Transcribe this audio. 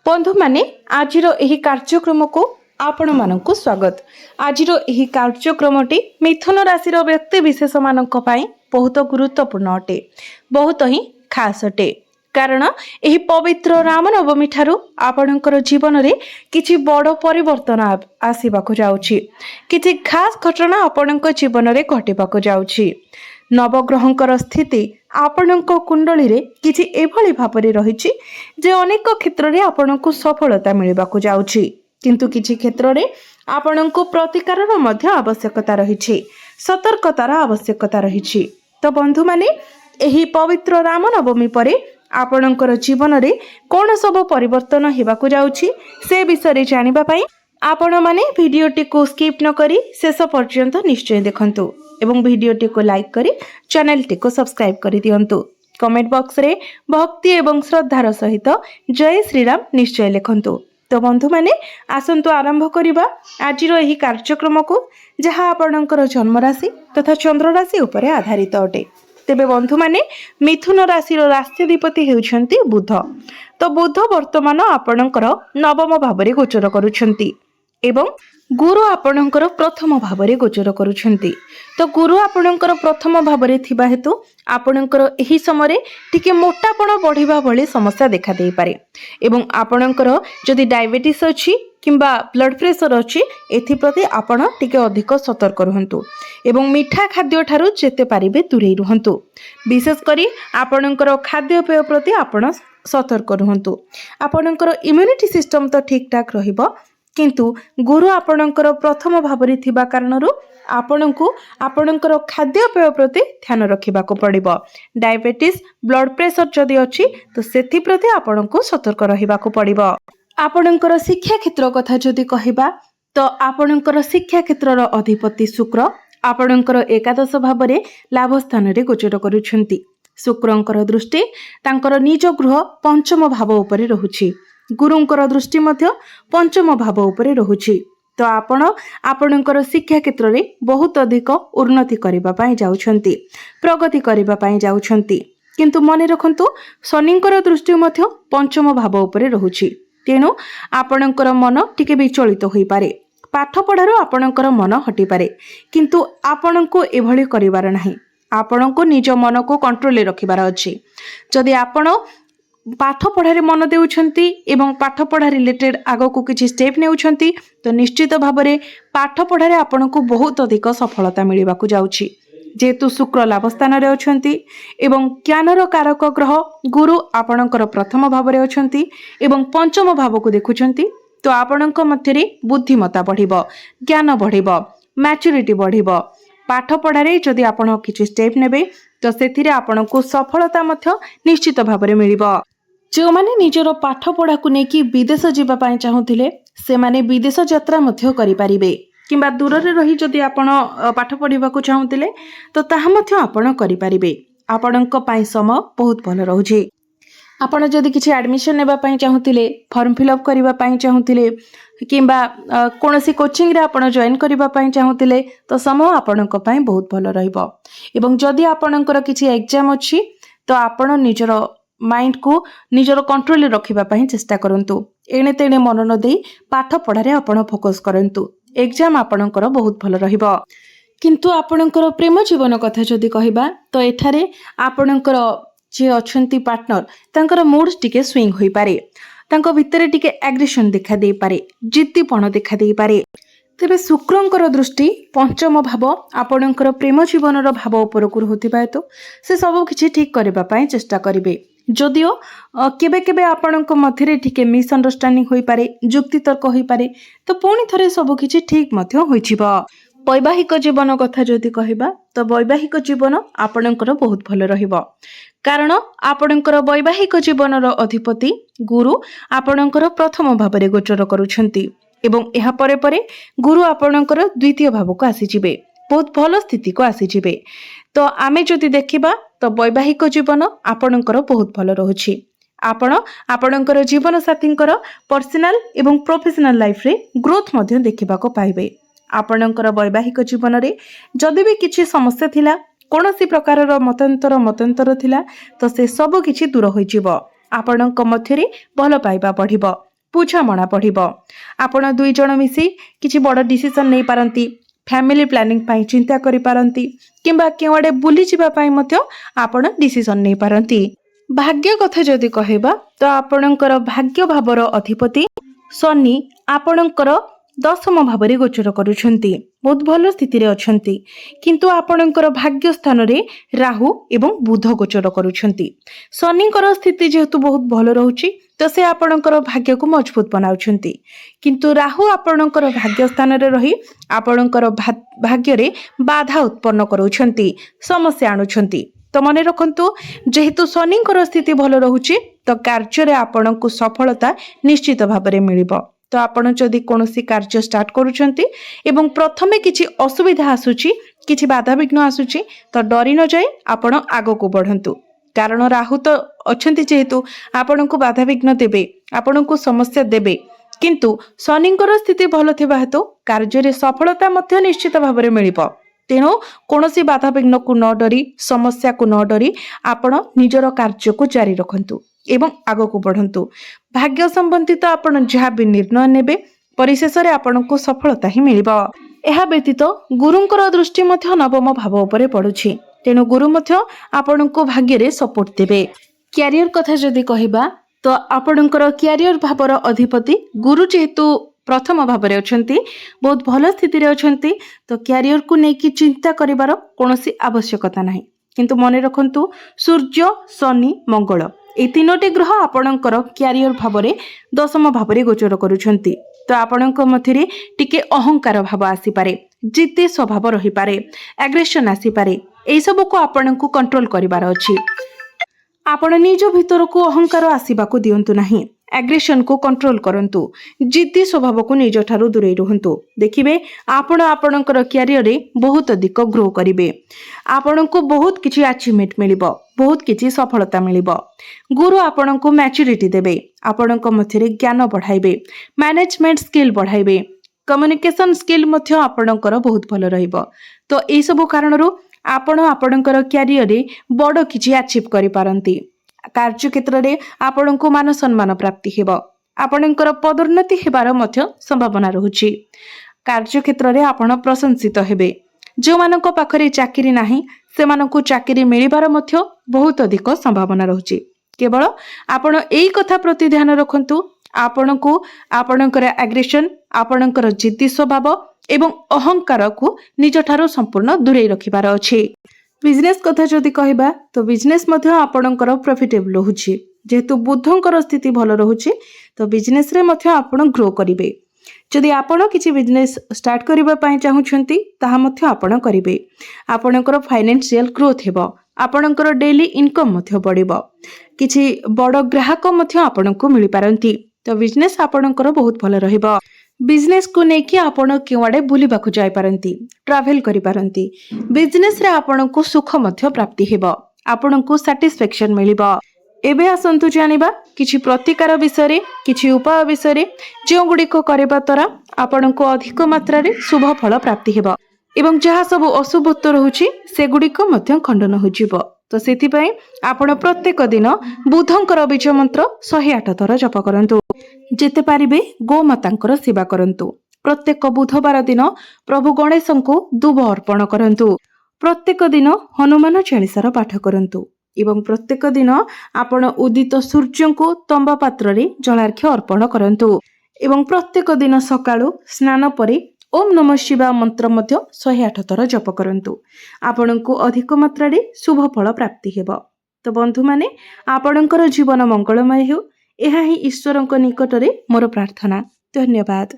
बंधु माने आजिर एही कार्यक्रम को आपण मानकु स्वागत। आजिर एही कार्यक्रमटी मिथुन राशि व्यक्ति विशेष मानक पई बहुत गुरुत्वपूर्ण अटे, बहुत ही खास अटे। कारण एही पवित्र रामनवमी ठारू आपणकर जीवन रे किछि बड़ परिवर्तन आसीबाकु जाउछि, किछि खास घटना आपणक जीवन रे घटिबाकु जाउछि। नवग्रहंकर स्थिति आपणक कुंडली रे किछि एभली भाबरे रहिछि जे अनेक क्षेत्र रे आपणको सफलता मिलिबाकु जाउछि, किंतु किछि क्षेत्र रे आपणको प्रतिकारर मध्य आवश्यकता रहिछि, सतर्कतार आवश्यकता रहिछि। तो बंधु माने एही पवित्र रामनवमी परे आपणकर जीवन रे कोन सब परिवर्तन हेबाकु जाउछि से विषय रे जानिबा पई आपण माने भिडियोटी को स्किप न करी शेष पर्यंत निश्चय देखंतु एवं भिडियोटी को लाइक करी चैनलटी को सब्सक्राइब करी दियंतु। कमेंट बॉक्स रे भक्ति एवं श्रद्धार सहित जय श्री राम निश्चय लिखंतु। तो बंधु माने आसंतु आरंभ करिबा आजिरो एही कार्यक्रम को, जहा आपणकर जन्म राशि तथा चंद्र राशि उपरे आधारित अटे। तेबे बंधु माने मिथुन राशिर राष्ट्राधिपति हेउछंती बुध। तो बुध वर्तमान आपणकर नवम भावरे गोचर करूछंती एवं गुरु आपणकर प्रथम भावरे गोचर करूछंती। तो गुरु आपणकर प्रथम भावरे थिबा हेतु आपणकर एही समय टिके मोटापण बढ़िबा भली समस्या देखा देई पारे एवं आपणकर जदि डायबिटीज अछि किंबा ब्लड प्रेशर अछि एथि प्रति आपण टिके अधिक सतर्क रहंतु एवं मीठा खाद्य ठारू जेते पारिबे दूरे रहंतु। विशेष करी आपणकर खाद्य पेय प्रति आपण सतर्क रहंतु। आपणकर इम्यूनिटी सिस्टम तो ठीक ठाक रहिबो, किंतु गुरु आपणकर प्रथम भावरे थिबा कारणरू आपणको आपणकर खाद्य पेय प्रति ध्यान रखिबाको पड़िबो। डायबिटीज ब्लड प्रेशर जदि अछि तो सेथि प्रति आपणको सतर्क रहिबाको पड़िबो। आपणकर शिक्षा क्षेत्र कथा जदि कहिबा तो आपणकर शिक्षा क्षेत्रर अधिपति शुक्र आपणकर एकादश भावरे लाभ स्थान रे गोचर करूछंती। शुक्रंकर दृष्टि तांकर निज गृह पंचम भाव उपरे रहुछि, गुरुंकर दृष्टि मध्य पंचम भाव उपरे रहुछि। तो आपण आपणकर शिक्षा क्षेत्र रे बहुत अधिक उन्नति करिबा पई जाउछंती, प्रगति करिबा पई जाउछंती, किंतु मने रखंतु शनिंकर दृष्टि मध्य पंचम भाव उपरे रहुछि। तेणु आपणकर मन टिके विचलित होई पारे, पाठ पढ़ारो आपणकर मन हटि पारे, किंतु आपणको एभली करिवार नाही। आपणको निज मन को कंट्रोल रे रखिबार अछि। जदि आपण पाठ पढ़ारे मन देउछंती एवं पाठ पढ़ा रिलेटेड आगो को किछि स्टेप नेउछंती तो निश्चित भाबरे पाठ पढ़ारे आपणको बहुत अधिक सफलता मिलिबाकु जाउछि। जेतु शुक्र लाभ स्थान रे अछंती एवं ज्ञानर कारक ग्रह गुरु आपणकर प्रथम भाव रे अछंती एवं पंचम भाव को देखुछंती, तो आपणक मध्यरे बुद्धिमता बढ़िबो, ज्ञान बढ़िबो, मैच्योरिटी बढ़िबो। पाठ पढ़ारे जदि आपण किछि स्टेप नेबे तो सेथिरे आपणको सफलता मध्य निश्चित भाव रे मिलिबो। जो माने निजर पाठ पढ़ा को नेकी विदेश जीवा पाए चाहुथिले से माने विदेश यात्रा मध्य करि पारिबे, किंबा दूर रे रही जदि आपण पाठ पढ़िबा को चाहुथिले तो ताहा मध्य आपण करि पारिबे। आपणक पाई समय बहुत भल रहउछि। आपण जदि किछि एडमिशन नेबा पाई चाहुथिले, फॉर्म फिल अप करिबा पाई चाहुथिले किंबा कोनोसी कोचिंग रे आपण जॉइन करिबा पाई चाहुथिले तो समय आपणक पाई बहुत भल रहइबो। एवं जदि आपणकर किछि एग्जाम अछि तो आपण निजर माइंड को निजर कंट्रोल रखिबा पाई चेष्टा करंतु। एणे तेणे मन न देई पाठ पढ़ारे आपण फोकस करंतु, एग्जाम आपणकर बहुत भल रहिबो। किंतु आपणकर प्रेम जीवन कथा जदि कहिबा तो एठारे आपणकर जे अछंती पार्टनर तांकर मूड टिके स्विंग होई पारे, तांको भितरे टिके एग्रेशन देखा देई पारे, जिद्दीपण देखा देई पारे। तेबे शुक्रंकर दृष्टि पंचम भाव आपणकर प्रेम जीवनर भाव उपरकु होतिबा हेतु से सब किछि ठीक करबा पाई चेष्टा करिवे। जदिओ केबे केबे आपणक मध्यरे टिके मिसअंडरस्टैंडिंग होई पारे, जुक्ति तर्क होई पारे, तो पुणी थरे सब किछि ठीक मध्य होइछिबो। वैवाहिक जीवन कथा जदि कहिबा तो वैवाहिक जीवन आपणकर बहुत भल रहिबो, कारण आपणकर वैवाहिक जीवनर अधिपति गुरु आपणकर प्रथम भावरे गोचर करूछंती एवं एहा परे परे गुरु आपणकर द्वितीय भाव को आसीजिबे, बहुत भल स्थिति को आसीजिबे। तो आमे जदि देखिबा तो वैवाहिक जीवन आपणकर बहुत भल रहुछि। आपण आपणकर जीवन साथींकर पर्सनल एवं प्रोफेशनल लाइफ रे ग्रोथ मध्य देखिबाको पाइबे। आपणकर वैवाहिक जीवन रे जदि भी किछि समस्या थिला, कोनोसी प्रकारर मतांतर थिला तो से सब किछि दूर होई जिवो। आपणक मध्यरे भल पाइबा बढ़िबो, ବୁଝାମଣା ବଢ଼ିବ। ଆପଣ 2 ଜଣ ମିଶି କିଛି ବଡ଼ ଡିସିସନ୍ ନେଇପାରନ୍ତି, ଫ୍ୟାମିଲି ପ୍ଲାନିଂ ପାଇଁ ଚିନ୍ତା କରିପାରନ୍ତି କିମ୍ବା କେଉଁଆଡ଼େ ବୁଲିଯିବା ପାଇଁ ମଧ୍ୟ ଆପଣ ଡିସିସନ୍ ନେଇପାରନ୍ତି। ଭାଗ୍ୟ କଥା ଯଦି କହିବା ତ ଆପଣଙ୍କର ଭାଗ୍ୟ ଭାବର ଅଧିପତି ଶନି ଆପଣଙ୍କର 10ମ ଭାବରେ ଗୋଚର କରୁଛନ୍ତି, ବହୁତ ଭଲ ସ୍ଥିତିରେ ଅଛନ୍ତି। କିନ୍ତୁ ଆପଣଙ୍କର ଭାଗ୍ୟ ସ୍ଥାନରେ ରାହୁ ଏବଂ ବୁଧ ଗୋଚର କରୁଛନ୍ତି। ଶନିଙ୍କର ସ୍ଥିତି ଯେହେତୁ ବହୁତ ଭଲ ରହୁଛି ତ ସେ ଆପଣଙ୍କର ଭାଗ୍ୟକୁ ମଜବୁତ ବନାଉଛନ୍ତି, କିନ୍ତୁ ରାହୁ ଆପଣଙ୍କର ଭାଗ୍ୟ ସ୍ଥାନରେ ରହି ଆପଣଙ୍କର ଭାଗ୍ୟରେ ବାଧା ଉତ୍ପନ୍ନ କରୁଛନ୍ତି, ସମସ୍ୟା ଆଣୁଛନ୍ତି। ତ ମନେ ରଖନ୍ତୁ, ଯେହେତୁ ଶନିଙ୍କର ସ୍ଥିତି ଭଲ ରହୁଛି ତ କାର୍ଯ୍ୟରେ ଆପଣଙ୍କୁ ସଫଳତା ନିଶ୍ଚିତ ଭାବରେ ମିଳିବ। ତ ଆପଣ ଯଦି କୌଣସି କାର୍ଯ୍ୟ ଷ୍ଟାର୍ଟ କରୁଛନ୍ତି ଏବଂ ପ୍ରଥମେ କିଛି ଅସୁବିଧା ଆସୁଛି, କିଛି ବାଧାବିଘ୍ନ ଆସୁଛି ତ ଡରି ନ ଯାଇ ଆପଣ ଆଗକୁ ବଢ଼ନ୍ତୁ। କାରଣ ରାହୁ ତ ଅଛନ୍ତି, ଯେହେତୁ ଆପଣଙ୍କୁ ବାଧାବିଘ୍ନ ଦେବେ, ଆପଣଙ୍କୁ ସମସ୍ୟା ଦେବେ। କିନ୍ତୁ ଶନିଙ୍କର ସ୍ଥିତି ଭଲ ଥିବା ହେତୁ କାର୍ଯ୍ୟରେ ସଫଳତା ମଧ୍ୟ ନିଶ୍ଚିତ ଭାବରେ ମିଳିବ। ତେଣୁ କୌଣସି ବାଧାବିଘ୍ନକୁ ନ ଡରି, ସମସ୍ୟାକୁ ନ ଡରି ଆପଣ ନିଜର କାର୍ଯ୍ୟକୁ ଜାରି ରଖନ୍ତୁ ଏବଂ ଆଗକୁ ବଢ଼ନ୍ତୁ। ଭାଗ୍ୟ ସମ୍ବନ୍ଧିତ ଆପଣ ଯାହା ବି ନିର୍ଣ୍ଣୟ ନେବେ ପରିଶେଷରେ ଆପଣଙ୍କୁ ସଫଳତା ହିଁ ମିଳିବ। ଏହା ବ୍ୟତୀତ ଗୁରୁଙ୍କର ଦୃଷ୍ଟି ମଧ୍ୟ 9ମ ଭାବ ଉପରେ ପଡୁଛି, ତେଣୁ ଗୁରୁ ମଧ୍ୟ ଆପଣଙ୍କୁ ଭାଗ୍ୟରେ ସପୋର୍ଟ ଦେବେ। କ୍ୟାରିୟର କଥା ଯଦି କହିବା ତ ଆପଣଙ୍କର କ୍ୟାରିୟର ଭାବର ଅଧିପତି ଗୁରୁ ଯେହେତୁ ପ୍ରଥମ ଭାବରେ ଅଛନ୍ତି, ବହୁତ ଭଲ ସ୍ଥିତିରେ ଅଛନ୍ତି, ତ କ୍ୟାରିୟରକୁ ନେଇକି ଚିନ୍ତା କରିବାର କୌଣସି ଆବଶ୍ୟକତା ନାହିଁ। କିନ୍ତୁ ମନେ ରଖନ୍ତୁ, ସୂର୍ଯ୍ୟ, ଶନି, ମଙ୍ଗଳ এই 3ଟି ଗ୍ରହ ଆପଣଙ୍କର କ୍ୟାରିୟର ଭାବରେ 10ମ ଭାବରେ ଗୋଚର କରୁଛନ୍ତି। ତ ଆପଣଙ୍କ ମଧ୍ୟରେ ଟିକେ ଅହଙ୍କାର ଭାବ ଆସିପାରେ, ଜିଦ୍ଦି ସ୍ୱଭାବ ରହିପାରେ, ଆଗ୍ରେସନ ଆସିପାରେ। ଏଇସବୁକୁ ଆପଣଙ୍କୁ କଣ୍ଟ୍ରୋଲ କରିବାର ଅଛି। ଆପଣ ନିଜ ଭିତରକୁ ଅହଙ୍କାର ଆସିବାକୁ ଦିଅନ୍ତୁ ନାହିଁ, ଆଗ୍ରେସନକୁ କଣ୍ଟ୍ରୋଲ କରନ୍ତୁ, ଜିଦ୍ଦି ସ୍ୱଭାବକୁ ନିଜଠାରୁ ଦୂରେଇ ରୁହନ୍ତୁ। ଦେଖିବେ ଆପଣ ଆପଣଙ୍କର କ୍ୟାରିୟରରେ ବହୁତ ଅଧିକ ଗ୍ରୋ କରିବେ, ଆପଣଙ୍କୁ ବହୁତ କିଛି ଆଚିଭମେଣ୍ଟ ମିଳିବ, ବହୁତ କିଛି ସଫଳତା ମିଳିବ। ଗୁରୁ ଆପଣଙ୍କୁ ମ୍ୟାଚୁରିଟି ଦେବେ, ଆପଣଙ୍କ ମଧ୍ୟରେ ଜ୍ଞାନ ବଢ଼ାଇବେ, ମ୍ୟାନେଜମେଣ୍ଟ ସ୍କିଲ୍ ବଢ଼ାଇବେ, କମ୍ୟୁନିକେସନ ସ୍କିଲ୍ ମଧ୍ୟ ଆପଣଙ୍କର ବହୁତ ଭଲ ରହିବ। ତ ଏଇସବୁ କାରଣରୁ ଆପଣ ଆପଣଙ୍କର କ୍ୟାରିୟରରେ ବଡ଼ କିଛି ଆଚିଭ୍ କରିପାରନ୍ତି। କାର୍ଯ୍ୟକ୍ଷେତ୍ରରେ ଆପଣଙ୍କୁ ମାନ ସମ୍ମାନ ପ୍ରାପ୍ତି ହେବ, ଆପଣଙ୍କର ପଦୋନ୍ନତି ହେବାର ମଧ୍ୟ ସମ୍ଭାବନା ରହୁଛି। କାର୍ଯ୍ୟକ୍ଷେତ୍ରରେ ଆପଣ ପ୍ରଶଂସିତ ହେବେ। ଯେଉଁମାନଙ୍କ ପାଖରେ ଚାକିରି ନାହିଁ ସେମାନଙ୍କୁ ଚାକିରି ମିଳିବାର ମଧ୍ୟ ବହୁତ ଅଧିକ ସମ୍ଭାବନା ରହୁଛି। କେବଳ ଆପଣ ଏଇ କଥା ପ୍ରତି ଧ୍ୟାନ ରଖନ୍ତୁ, ଆପଣଙ୍କୁ ଆପଣଙ୍କର ଆଗ୍ରେସନ, ଆପଣଙ୍କର ଜିଦ୍ଦି ସ୍ୱଭାବ ଏବଂ ଅହଙ୍କାରକୁ ନିଜଠାରୁ ସମ୍ପୂର୍ଣ୍ଣ ଦୂରେଇ ରଖିବାର ଅଛି। ବିଜନେସ୍ କଥା ଯଦି କହିବା ତ ବିଜନେସ୍ ମଧ୍ୟ ଆପଣଙ୍କର ପ୍ରଫିଟେବଲ ରହୁଛି। ଯେହେତୁ ବୁଧଙ୍କର ସ୍ଥିତି ଭଲ ରହୁଛି ତ ବିଜନେସରେ ମଧ୍ୟ ଆପଣ ଗ୍ରୋ କରିବେ। ଯଦି ଆପଣ କିଛି ବିଜନେସ୍ ଷ୍ଟାର୍ଟ କରିବା ପାଇଁ ଚାହୁଁଛନ୍ତି ତାହା ମଧ୍ୟ ଆପଣ କରିବେ। ଆପଣଙ୍କର ଫାଇନାନ୍ସିଆଲ ଗ୍ରୋଥ ହେବ, ଆପଣଙ୍କର ଡେଲି ଇନକମ୍ ମଧ୍ୟ ବଢ଼ିବ, କିଛି ବଡ଼ ଗ୍ରାହକ ମଧ୍ୟ ଆପଣଙ୍କୁ ମିଳିପାରନ୍ତି। ତ ବିଜନେସ୍ ଆପଣଙ୍କର ବହୁତ ଭଲ ରହିବ। ବିଜନେସ୍କୁ ନେଇକି ଆପଣ କେଉଁଆଡ଼େ ବୁଲିବାକୁ ଯାଇପାରନ୍ତି, ଟ୍ରାଭେଲ କରିପାରନ୍ତି। ବିଜନେସ୍ରେ ଆପଣଙ୍କୁ ସୁଖ ମଧ୍ୟ ପ୍ରାପ୍ତି ହେବ, ଆପଣଙ୍କୁ ସାଟିସ୍ଫ୍ୟାକ୍ସନ୍ ମିଳିବ। ଏବେ ଆସନ୍ତୁ ଜାଣିବା କିଛି ପ୍ରତିକାର ବିଷୟରେ, କିଛି ଉପାୟ ବିଷୟରେ, ଯେଉଁଗୁଡ଼ିକ କରିବା ଦ୍ୱାରା ଆପଣଙ୍କୁ ଅଧିକ ମାତ୍ରାରେ ଶୁଭ ଫଳ ପ୍ରାପ୍ତି ହେବ ଏବଂ ଯାହା ସବୁ ଅଶୁଭତ୍ୱ ରହୁଛି ସେଗୁଡ଼ିକ ମଧ୍ୟ ଖଣ୍ଡନ ହୋଇଯିବ। ତ ସେଥିପାଇଁ ଆପଣ ପ୍ରତ୍ୟେକ ଦିନ ବୁଧଙ୍କର ବୀଜ ମନ୍ତ୍ର 108 ଥର ଜପ କରନ୍ତୁ। ଯେତେ ପାରିବେ ଗୋମାତାଙ୍କର ସେବା କରନ୍ତୁ। ପ୍ରତ୍ୟେକ ବୁଧବାର ଦିନ ପ୍ରଭୁ ଗଣେଶଙ୍କୁ ଦୁବ ଅର୍ପଣ କରନ୍ତୁ। ପ୍ରତ୍ୟେକ ଦିନ ହନୁମାନ ଚାଳିଶାର ପାଠ କରନ୍ତୁ ଏବଂ ପ୍ରତ୍ୟେକ ଦିନ ଆପଣ ଉଦିତ ସୂର୍ଯ୍ୟଙ୍କୁ ତମ୍ବା ପାତ୍ରରେ ଜଳାର୍ଘ୍ୟ ଅର୍ପଣ କରନ୍ତୁ ଏବଂ ପ୍ରତ୍ୟେକ ଦିନ ସକାଳୁ ସ୍ନାନ ପରେ ଓମ୍ ନମଃ ଶିବାୟ ମନ୍ତ୍ର ମଧ୍ୟ 108 ଥର ଜପ କରନ୍ତୁ। ଆପଣଙ୍କୁ ଅଧିକ ମାତ୍ରାରେ ଶୁଭ ଫଳ ପ୍ରାପ୍ତି ହେବ। ତ ବନ୍ଧୁମାନେ, ଆପଣଙ୍କର ଜୀବନ ମଙ୍ଗଳମୟ ହେଉ, ଏହା ହିଁ ଈଶ୍ୱରଙ୍କ ନିକଟରେ ମୋର ପ୍ରାର୍ଥନା। ଧନ୍ୟବାଦ।